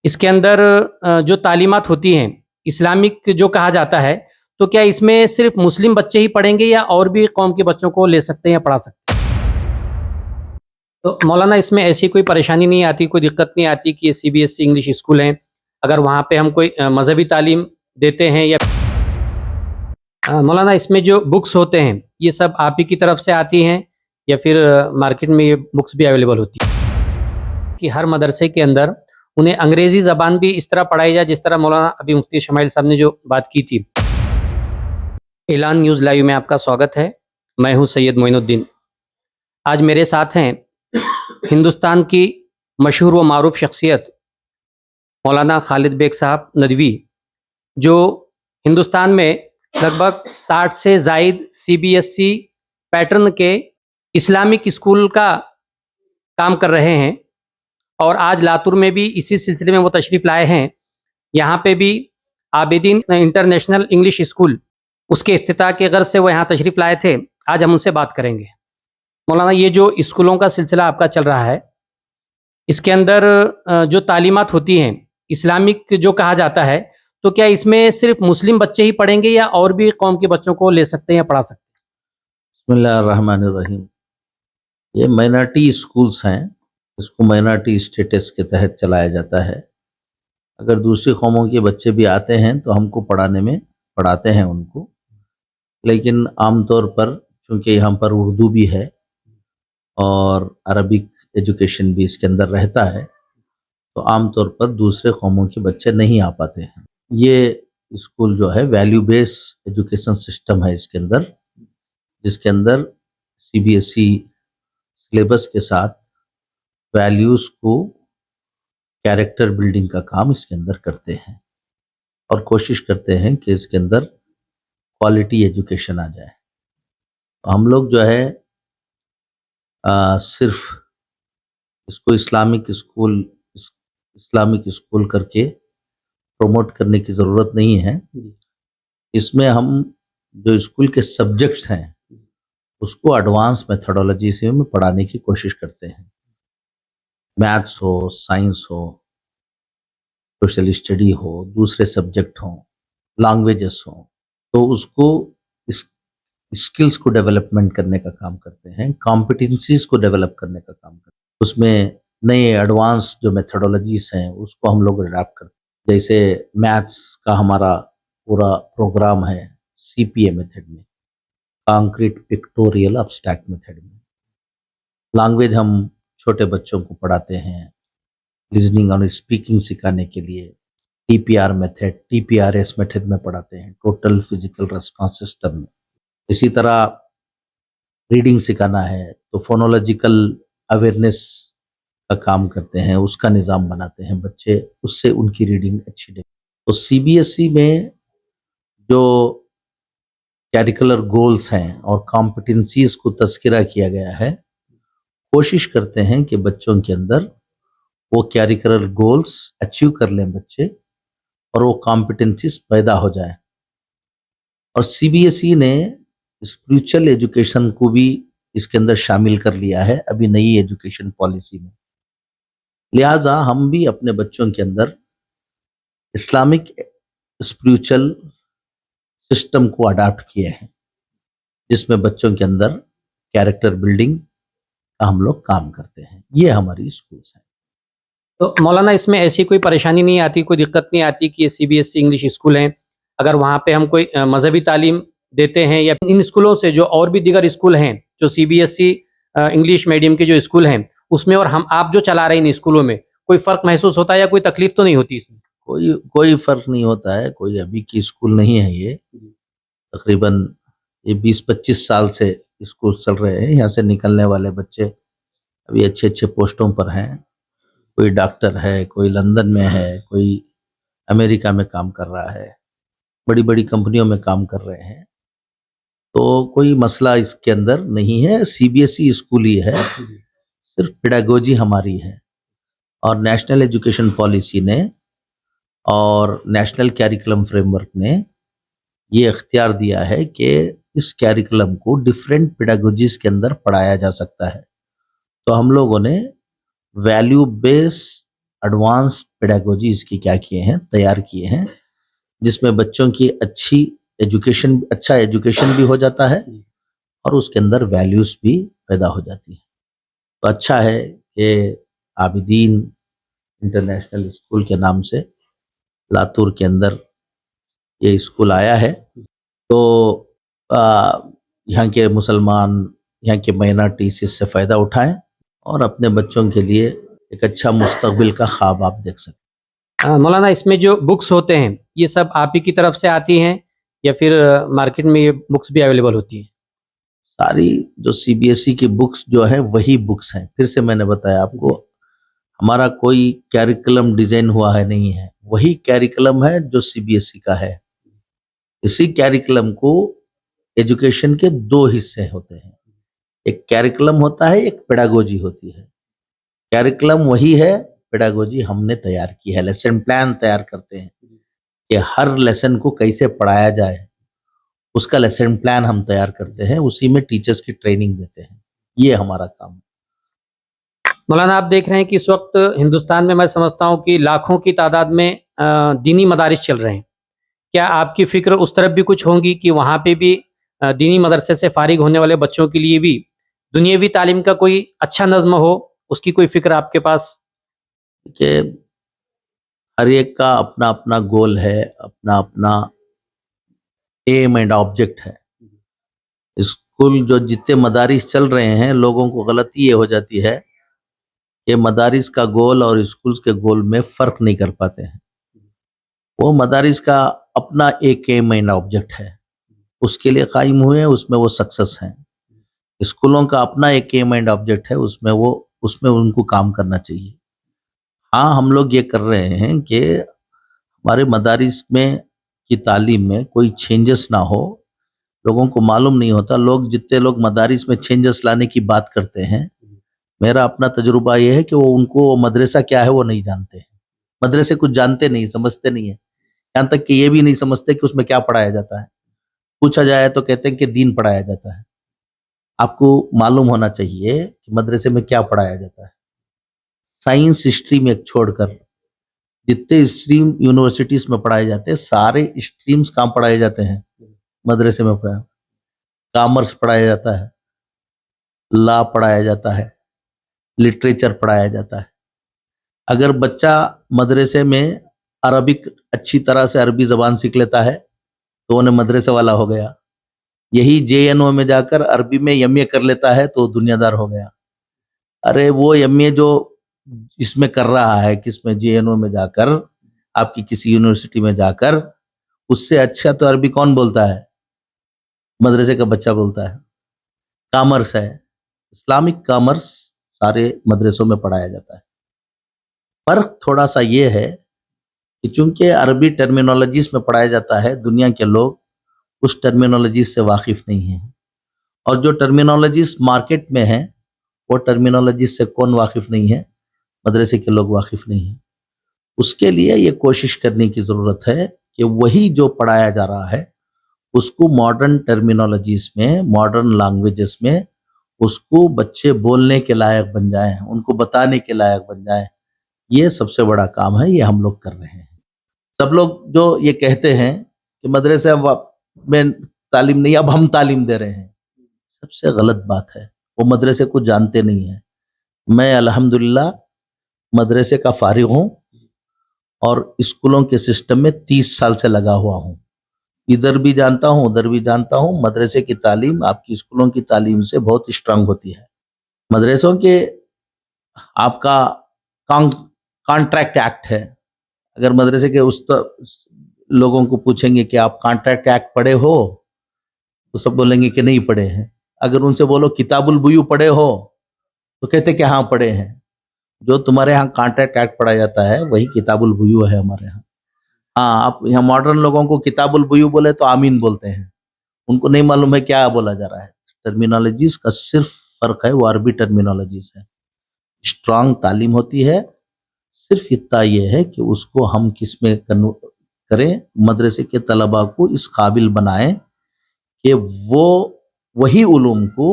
اس کے اندر جو تعلیمات ہوتی ہیں اسلامک جو کہا جاتا ہے، تو کیا اس میں صرف مسلم بچے ہی پڑھیں گے یا اور بھی قوم کے بچوں کو لے سکتے ہیں یا پڑھا سکتے ہیں؟ تو مولانا اس میں ایسی کوئی پریشانی نہیں آتی، کوئی دقت نہیں آتی کہ یہ C B S E English school ہیں، اگر وہاں پہ ہم کوئی مذہبی تعلیم دیتے ہیں یا مولانا اس میں جو بکس ہوتے ہیں یہ سب آپ ہی کی طرف سے آتی ہیں یا پھر مارکیٹ میں یہ بکس بھی اویلیبل ہوتی ہیں کہ ہر مدرسے کے اندر انہیں انگریزی زبان بھی اس طرح پڑھائی جائے جس طرح مولانا ابھی مفتی شمائل صاحب نے جو بات کی تھی؟ اعلان نیوز لائیو میں آپ کا سواگت ہے، میں ہوں سید معین الدین۔ آج میرے ساتھ ہیں ہندوستان کی مشہور و معروف شخصیت مولانا خالد بیگ صاحب ندوی، جو ہندوستان میں لگ بھگ 60 سے زائد C B S E pattern کے اسلامک اسکول کا کام کر رہے ہیں، اور آج لاتور میں بھی اسی سلسلے میں وہ تشریف لائے ہیں۔ یہاں پہ بھی عابدین انٹرنیشنل انگلش اسکول، اس کے افتتاح کے غرض سے وہ یہاں تشریف لائے تھے۔ آج ہم ان سے بات کریں گے۔ مولانا، یہ جو اسکولوں کا سلسلہ آپ کا چل رہا ہے، اس کے اندر جو تعلیمات ہوتی ہیں اسلامک جو کہا جاتا ہے، تو کیا اس میں صرف مسلم بچے ہی پڑھیں گے یا اور بھی قوم کے بچوں کو لے سکتے ہیں یا پڑھا سکتے ہیں؟ بسم اللہ الرحمن الرحیم۔ یہ مائنارٹی اسکولز ہیں، اس کو مائنارٹی اسٹیٹس کے تحت چلایا جاتا ہے۔ اگر دوسری قوموں کے بچے بھی آتے ہیں تو ہم کو پڑھاتے ہیں ان کو، لیکن عام طور پر چونکہ یہاں پر اردو بھی ہے اور عربک ایجوکیشن بھی اس کے اندر رہتا ہے، تو عام طور پر دوسرے قوموں کے بچے نہیں آ پاتے ہیں۔ یہ اسکول جو ہے ویلیو بیس ایجوکیشن سسٹم ہے اس کے اندر، جس کے اندر C B S C syllabus کے ساتھ ویلیوز کو کیریکٹر بلڈنگ کا کام اس کے اندر کرتے ہیں، اور کوشش کرتے ہیں کہ اس کے اندر کوالٹی ایجوکیشن آ جائے۔ ہم لوگ جو ہے صرف اس کو اسلامک اسکول کر کے پروموٹ کرنے کی ضرورت نہیں ہے۔ اس میں ہم جو اسکول کے سبجیکٹس ہیں اس کو ایڈوانس میتھڈولوجی سے میں پڑھانے کی کوشش کرتے ہیں۔ میتھس ہو، سائنس ہو، سوشل اسٹڈی ہو، دوسرے سبجیکٹ ہوں، لینگویجز ہوں، تو اس کو اسکلز کو ڈیولپمنٹ کرنے کا کام کرتے ہیں، کمپٹنسیز کو ڈیولپ کرنے کا کام کرتے ہیں۔ اس میں نئے ایڈوانس جو میتھڈولوجیز ہیں اس کو ہم لوگ اڈاپٹ کرتے ہیں۔ جیسے میتھس کا ہمارا پورا پروگرام ہے سی پی اے میتھڈ میں، کانکریٹ پکٹوریل ابسٹریکٹ میتھڈ میں۔ لینگویج ہم چھوٹے بچوں کو پڑھاتے ہیں لسننگ اور اسپیکنگ سکھانے کے لیے، T P R method, T P R S method میں پڑھاتے ہیں، ٹوٹل فزیکل ریسپانس سسٹم میں۔ اسی طرح ریڈنگ سکھانا ہے تو فونولوجیکل اویئرنیس کا کام کرتے ہیں، اس کا نظام بناتے ہیں بچے، اس سے ان کی ریڈنگ اچھی رہے۔ تو سی بی ایس سی میں جو کیریکولر گولز ہیں اور کمپٹنسیز کو تذکرہ کیا گیا ہے، کوشش کرتے ہیں کہ بچوں کے اندر وہ کیریکولر گولز اچیو کر لیں بچے، اور وہ کمپٹنسیز پیدا ہو جائیں۔ اور سی بی ایس سی نے اسپریچول ایجوکیشن کو بھی اس کے اندر شامل کر لیا ہے ابھی نئی ایجوکیشن پالیسی میں۔ لہٰذا ہم بھی اپنے بچوں کے اندر اسلامک اسپریچول سسٹم کو اڈاپٹ کیے ہیں، جس میں بچوں کے اندر کیریکٹر بلڈنگ کا ہم لوگ کام کرتے ہیں۔ یہ ہماری اسکولس ہیں۔ تو مولانا اس میں ایسی کوئی پریشانی نہیں آتی، کوئی دقت نہیں آتی کہ یہ C B S E English school ہیں، اگر وہاں پہ ہم کوئی مذہبی تعلیم دیتے ہیں یا ان اسکولوں سے جو اور بھی دیگر اسکول ہیں جو C B S E English medium کے جو اسکول ہیں اس میں اور آپ جو چلا رہے ہیں ان اسکولوں میں، کوئی فرق محسوس ہوتا ہے یا کوئی تکلیف تو نہیں ہوتی اس میں؟ کوئی فرق نہیں ہوتا ہے، کوئی ابھی کی اسکول نہیں ہے۔ یہ تقریباً 20-25 سال سے اسکول چل رہے ہیں۔ یہاں سے نکلنے والے بچے ابھی اچھے اچھے پوسٹوں پر ہیں، کوئی ڈاکٹر ہے، کوئی لندن میں ہے، کوئی امریکہ میں کام کر رہا ہے، بڑی بڑی کمپنیوں میں کام کر رہے ہیں۔ تو کوئی مسئلہ اس کے اندر نہیں ہے۔ C B S C school ہی ہے، صرف پیڈاگوجی ہماری ہے، اور نیشنل ایجوکیشن پالیسی نے اور نیشنل کیریکولم فریم ورک نے یہ اختیار دیا ہے کہ اس کیریکولم کو ڈیفرنٹ پیڈاگوجیز کے اندر پڑھایا جا سکتا ہے۔ تو ہم لوگوں نے ویلیو بیس एडवांस पेडागोजीज की क्या किए हैं, तैयार किए हैं, जिसमें बच्चों की अच्छा एजुकेशन भी हो जाता है और उसके अंदर वैल्यूज भी पैदा हो जाती है। तो अच्छा है कि आबिदीन इंटरनेशनल स्कूल के नाम से लातूर के अंदर ये स्कूल आया है। तो यहाँ के मुसलमान, यहाँ के माइनॉरिटीज इससे फ़ायदा उठाएं और अपने बच्चों के लिए एक अच्छा मुस्तकबिल का ख्वाब आप देख सकते मौलाना, इसमें जो बुक्स होते हैं ये सब आप ही की तरफ से आती हैं या फिर मार्केट में ये बुक्स भी अवेलेबल होती हैं? सारी जो सीबीएसई की बुक्स जो है वही बुक्स हैं। फिर से मैंने बताया आपको, हमारा कोई कैरिकुलम डिजाइन हुआ है नहीं है, वही कैरिकुलम है जो सीबीएसई का है। इसी कैरिकुलम को एजुकेशन के दो हिस्से होते हैं, एक कैरिकुलम होता है, एक पेडागोजी होती है। कैरिकुलम वही है, पेडागोजी हमने तैयार की है, लेसन प्लान तैयार करते हैं कि हर लेसन को कैसे पढ़ाया जाए, उसका लेसन प्लान हम तैयार करते हैं, उसी में टीचर्स की ट्रेनिंग देते हैं। ये हमारा काम है। मौलाना, आप देख रहे हैं कि इस वक्त हिंदुस्तान में मैं समझता हूँ कि लाखों की तादाद में दीनी मदारिस चल रहे हैं। क्या आपकी फ़िक्र उस तरफ भी कुछ होंगी कि वहाँ पे भी दीनी मदरसे से फ़ारिग होने वाले बच्चों के लिए भी दुनियावी तालीम का कोई अच्छा नज़्म हो, उसकी कोई फ़िक्र आपके पास? कि हर एक का अपना अपना गोल है, अपना अपना एम एंड ऑब्जेक्ट है। स्कूल जो जितने मदारिस चल रहे हैं, लोगों को गलती ये हो जाती है कि मदारिस का गोल और स्कूल्स के गोल में फ़र्क नहीं कर पाते हैं। वो मदारिस का अपना एक एम एंड ऑब्जेक्ट है, उसके लिए कायम हुए, उसमें वो सक्सेस हैं। स्कूलों का अपना एक एम एंड ऑब्जेक्ट है, उसमें उनको काम करना चाहिए। हाँ, हम लोग ये कर रहे हैं कि हमारे मदारिस में की तालीम में कोई चेंजेस ना हो। लोगों को मालूम नहीं होता, जितने लोग मदारिस में चेंजेस लाने की बात करते हैं, मेरा अपना तजुर्बा ये है कि उनको मदरसा क्या है वो नहीं जानते हैं। मदरसे कुछ जानते नहीं, समझते नहीं है। यहाँ तक कि ये भी नहीं समझते कि उसमें क्या पढ़ाया जाता है। पूछा जाए तो कहते हैं कि दीन पढ़ाया जाता है। आपको मालूम होना चाहिए कि मदरसे में क्या पढ़ाया जाता है। साइंस स्ट्रीम एक छोड़कर जितने स्ट्रीम यूनिवर्सिटीज में पढ़ाए जाते हैं, सारे स्ट्रीम्स कहाँ पढ़ाए जाते हैं? मदरसे में पढ़ाया। कॉमर्स पढ़ाया जाता है, लॉ पढ़ाया जाता है, लिटरेचर पढ़ाया जाता है। अगर बच्चा मदरसे में अरबिक अच्छी तरह से अरबी ज़बान सीख लेता है तो उन्हें मदरसे वाला हो गया। यही जेएनओ में जाकर अरबी में एमए कर लेता है तो दुनियादार हो गया। अरे वो एमए जो इसमें कर रहा है, किसमें, जेएनओ में जाकर, आपकी किसी यूनिवर्सिटी में जाकर, उससे अच्छा तो अरबी कौन बोलता है? मदरसे का बच्चा बोलता है। कॉमर्स है, इस्लामिक कॉमर्स सारे मदरसों में पढ़ाया जाता है। फर्क थोड़ा सा ये है कि चूंकि अरबी टर्मिनोलॉजीज में पढ़ाया जाता है, दुनिया के लोग उस टर्मिनोलॉजीज से वाकिफ नहीं है, और जो टर्मिनोलॉजीज मार्केट में है वो टर्मिनोलॉजीज से कौन वाकिफ नहीं है? मदरसे के लोग वाकिफ नहीं है। उसके लिए ये कोशिश करने की ज़रूरत है कि वही जो पढ़ाया जा रहा है उसको मॉडर्न टर्मिनोलॉजीज में, मॉडर्न लैंग्वेजेस में उसको बच्चे बोलने के लायक बन जाएं, उनको बताने के लायक बन जाएं। ये सबसे बड़ा काम है, ये हम लोग कर रहे हैं। सब लोग जो ये कहते हैं कि मदरसे में तालीम नहीं, अब हम तालीम दे रहे हैं, सबसे गलत बात है। वो मदरसे को जानते नहीं है। मैं अल्हम्दुलिल्लाह मदरसे का फारिग हूँ और स्कूलों के सिस्टम में 30 साल से लगा हुआ हूँ। इधर भी जानता हूँ, उधर भी जानता हूँ। मदरसे की तालीम आपकी स्कूलों की तालीम से बहुत स्ट्रांग होती है। मदरसों के आपका कॉन्ट्रैक्ट एक्ट है। अगर मदरसे के लोगों को पूछेंगे कि आप कॉन्ट्रैक्ट एक्ट पढ़े हो तो सब बोलेंगे कि नहीं पढ़े हैं। अगर उनसे बोलो किताबुल बुयू पढ़े हो तो कहते कि हाँ पढ़े हैं। जो तुम्हारे यहाँ कॉन्ट्रैक्ट एक्ट पढ़ा जाता है वही किताबुल बुयू है हमारे यहाँ। हाँ, आप यहाँ मॉडर्न लोगों को किताबुल बुयू बोले तो आमीन बोलते हैं, उनको नहीं मालूम है क्या बोला जा रहा है। टर्मिनोलॉजीज का सिर्फ फर्क है, वो अरबी टर्मिनोलॉजीज है। स्ट्रांग तालीम होती है, सिर्फ इतना ये है कि उसको हम किस में करें, मदरसे के तलबा को इस काबिल बनाएं कि वो वही उलूम को,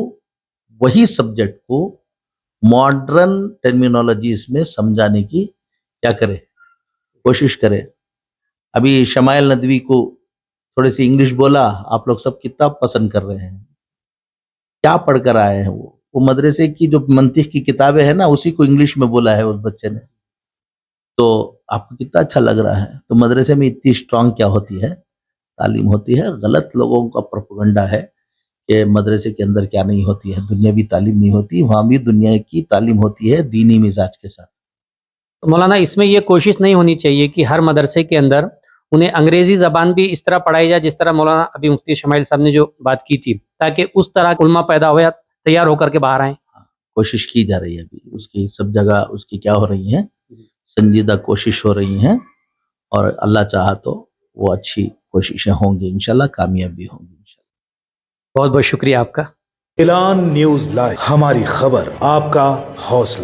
वही सब्जेक्ट को मॉडर्न टर्मिनोलॉजीज में समझाने की क्या करे, कोशिश करे। अभी शमाइल नदवी को थोड़ी सी इंग्लिश बोला, आप लोग सब कितना पसंद कर रहे हैं। क्या पढ़कर आए हैं वो मदरसे की जो मंतिक की किताबें हैं ना, उसी को इंग्लिश में बोला है उस बच्चे ने। तो आपको कितना अच्छा लग रहा है। तो मदरसे में इतनी स्ट्रांग क्या होती है, तालीम होती है। गलत लोगों का प्रोपेगेंडा है कि मदरसे के अंदर क्या नहीं होती है, दुनियावी तालीम नहीं होती, वहाँ भी दुनिया की तालीम होती है दीनी मिजाज के साथ। तो मौलाना इसमें ये कोशिश नहीं होनी चाहिए कि हर मदरसे के अंदर उन्हें अंग्रेजी ज़बान भी इस तरह पढ़ाई जाए जिस तरह मौलाना अभी मुफ्ती शमाइल साहब ने जो बात की थी, ताकि उस तरह उलमा पैदा हो या तैयार होकर के बाहर आएँ? कोशिश की जा रही है अभी, उसकी सब जगह उसकी क्या हो रही है, संजीदा कोशिश हो रही है, और अल्लाह चाहा तो वो अच्छी कोशिशें होंगी, इंशाल्लाह कामयाबी होंगी इंशाल्लाह। बहुत बहुत शुक्रिया आपका। एलान न्यूज़ लाइव, हमारी खबर आपका हौसला।